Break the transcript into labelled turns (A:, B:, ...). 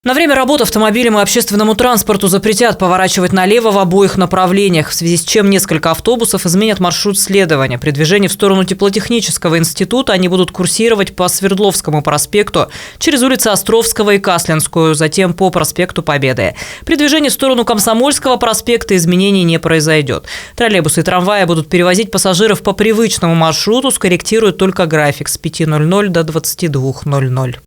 A: На время работы автомобилям и общественному транспорту запретят поворачивать налево в обоих направлениях, в связи с чем несколько автобусов изменят маршрут следования. При движении в сторону теплотехнического института они будут курсировать по Свердловскому проспекту через улицы Островского и Каслинскую, затем по проспекту Победы. При движении в сторону Комсомольского проспекта изменений не произойдет. Троллейбусы и трамваи будут перевозить пассажиров по привычному маршруту, скорректируют только график с 5:00 до 22:00.